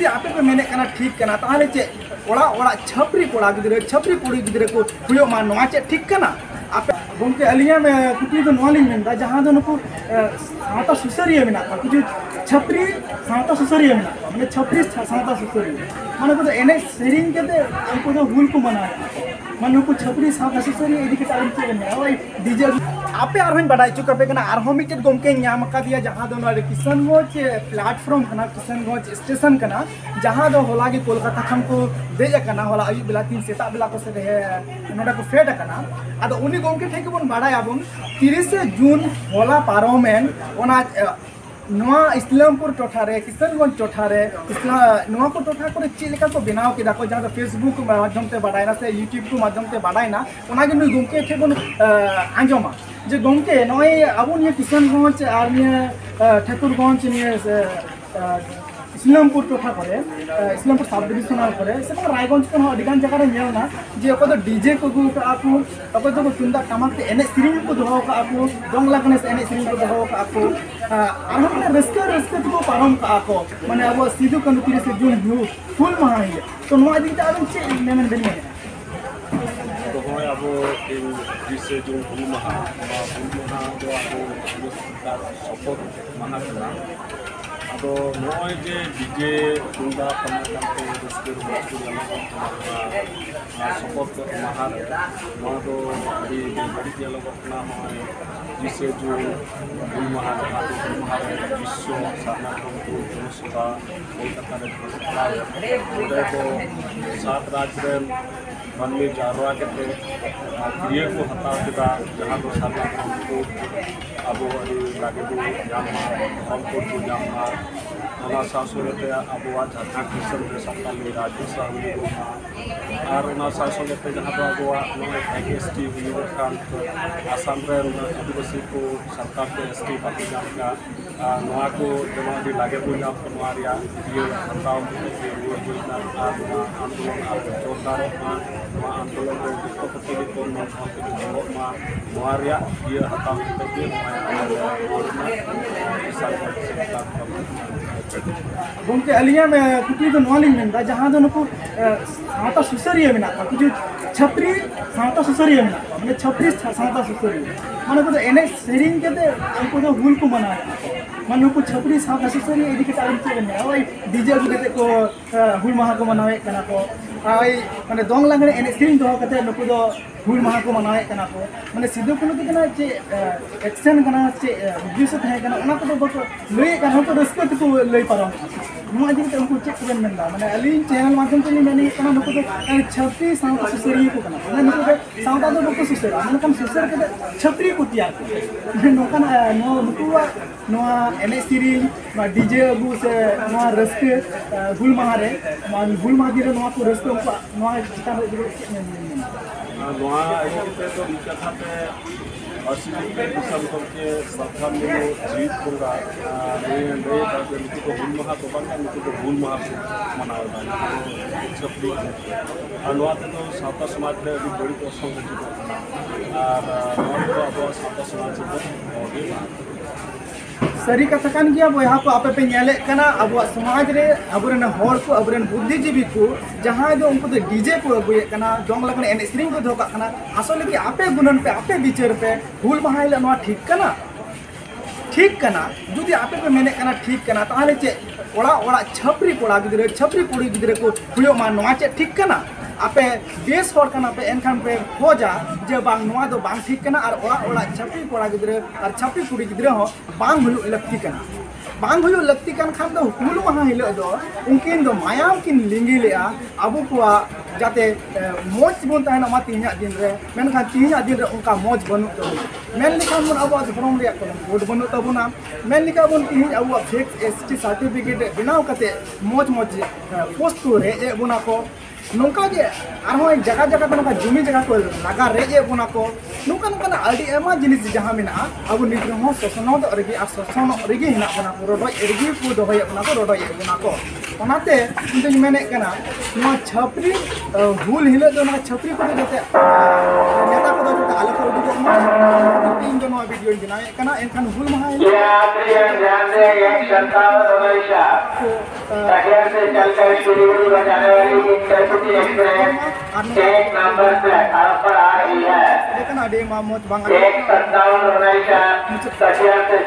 जुदी आपे पे मेने कना ठीक कना ताहले चे ओड़ा ओड़ा छपरी कोड़ा गिदरे छपरी कुड़ी गिदरे को हुयो मा नोआ चे ठीक कना आपे गोमके अलिया में कुटी दो नोलिंग मेनदा जहां दो नुकु सावता सुसरिया मेना कुछ छपरी सावता सुसरिया मेना माने छपरी सावता सुसरिया माने को एने सेरिंग केते उनको दो हुल को मनाया माने नुकु छपरी सावता सुसरिया इदी के तारिम चे ने ओय डीजे आपे आरहन बडाई चुका पे कना आरहो मिटेड गोमके न्याम का दिया जहां दो ना किशनगंज प्लेटफॉर्म कना किशनगंज स्टेशन कना जहां दो होला की कोलकाता खम को देज कना होला अयु बेला 3 सेता बेला को से नोडा को फेड कना आदो उनी गोमके ठेके बन बडाई आबन 30 जून होला पारोमेन ओना नोआ इस्लामपुर टोठारे किशनगंज टोठारे नोआ को टोठा को चेलेका को बनाव के दाको जहां फेसबुक माध्यम ते बडायना से यूट्यूब को माध्यम ते बडायना ओना के नुई गोमके ठे बन आंजोमा जे गोमके नोय आबुन ये किशनगंज आर ने ठाकुरगंज ने इस्लामपुर टोठा करे इस्लामपुर सब डिविजनल करे से रायगंज को अधिकांश जगह रे नेलना जे को डीजे को गु का आपु अको तो तुंदा टमाक ते एने सिरिंग को दोहो का आपु दंग लगने से एने सिरिंग को दोहो का आपु आर हम रस्के को पारम का आपो माने अब सिधु कनु 30 जून हु फुल महा है तो नोआ दिन आबन चे नेमन बेने तो होय अब इन 30 जून फुल महा दो आपो सपोर्ट महा कना तो नॉय जे डीजे तुंदा टमाक ते रस्के सपोर्ट महार नॉ तो अभी बड़ी दिया लगना है 30 जून फुल महा विश्व साधना संस्था कोलकाता रे तो 7 राज्य मानवी जारवा के ये को हता के जहां तो साधना को अब लागे को जामा हमको को जामा ओना सासुरते अब झारखंड किशन रे सत्ता में राज्य सहमी को और ओना सासुरते जहां तो अब नोय एसटी विनियोगकान आसाम रे आदिवासी को सरकार के एसटी पार्टी जामका नोआ को जमा लागे को नाम नोआरिया ये हताव के योजना आंदोलन और जोरदार आंदोलन रे विपक्षी को नोआरिया ये हताव के गोमके अलिया में कुटी दो नोलिंग मेनदा जहां दो नुकु सावता सुसरिया मेना कुछ छपरी सावता सुसरिया मेना माने छपरी सावता सुसरिया माने को एने सेरिंग केते उनको दो हुल को मनाया माने नुकु छपरी सावता सुसरिया इदी के तारिम चे ने ओय डीजे केते को हुल महा को मनावे कना को आई माने दोंग लगने एने सेरिंग दो केते नुकु दो हुल महा को मनावे कना को माने सिधु कुनु के कना चे एक्शन कना चे विजुस है कना ओना को बको लई कना को रस्के को लई पारो नोआ दिन उनको चेक करन मेनदा माने अलिन चैनल माध्यम ते मेनी कना नुकु तो छपरी सावता सुसरिया को कना माने नुकु के सावता दो नुकु सुसर माने कम सुसर के छपरी को तिया को नोकन नुकु नोआ एने सिरिंग मा डीजे अबु से नोआ रस्के हुल महा रे हुल महा दिरे नोआ को रस्के नोआ चिता नोआ के तो कथा पे असली किसान के सरकार ने जीत होगा नए तो हुल महा तो बंगा तो हुल महा मनावा छपरी और नोआ तो सावता समाज रे अभी बड़ी प्रसंग और नोआ तो अब सावता समाज को सरी कथा कान गया बहा को आपे पे नेले कना अब समाज रे अबरन होर को अबरन बुद्धिजीवी को जहां जो उनको तो डीजे को अगुए कना जोंग लगने एने स्ट्रिंग को धोका कना असले की आपे गुणन पे आपे विचार पे हुल महाइले नोआ ठीक कना जुदी आपे पे मेने कना ठीक कना ताहले चे ओड़ा ओड़ा छपरी कोड़ा गिदरे छपरी कुड़ी गिदरे को हुयो मा नोआ चे ठीक कना आपे बेस होर कना पे एनखान पे हो जा जे बांग नोआ दो बांग ठीक कना और ओड़ा ओड़ा छपरी कोड़ा गिदरे और छपरी कुड़ी गिदरे हो बांग हुयो लक्ति कना बांग हुयो लक्ति कन खान दो हुल महा हिलो दो उनकिन दो मायाम किन लिंगी लेआ अबु को जाते मोज बन ताहना मा तिहिया दिन रे मेनखान तिहिया दिन रे उनका मोज बनु तो मेन लिखान मन अब धर्म रे को वोट बनु तबुना मेन लिखा बन तिहि अब फेक एसटी सर्टिफिकेट बिनाव कते मोज पोस्ट को रे ए बुना को नौका जे आरो जगह जगह तो नौका जमी जगह को लगा रेजे बुना को नौका नौका अड़ी एमा जिनिस जहां मेना अब निद्र हो ससनो दो रेगे आ ससनो रेगे हिना बना को रोडो एरगी को दोहय बना को रोडो ए बना को ओनाते इंतज मेने कना नो छपरी हुल हिले दो ना छपरी को जते नेता को आलो को उदुगो मा इन जो नवा वीडियो बनाए कना एनखान हुल महा यात्री ध्यान दें 57 तकिया से चलकर सिलीगुड़ी जाने वाली इंटरसिटी एक्सप्रेस 1 नंबर प्लेटफार्म पर आ रही है। देखना डे मामूद बांग 57 तकिया से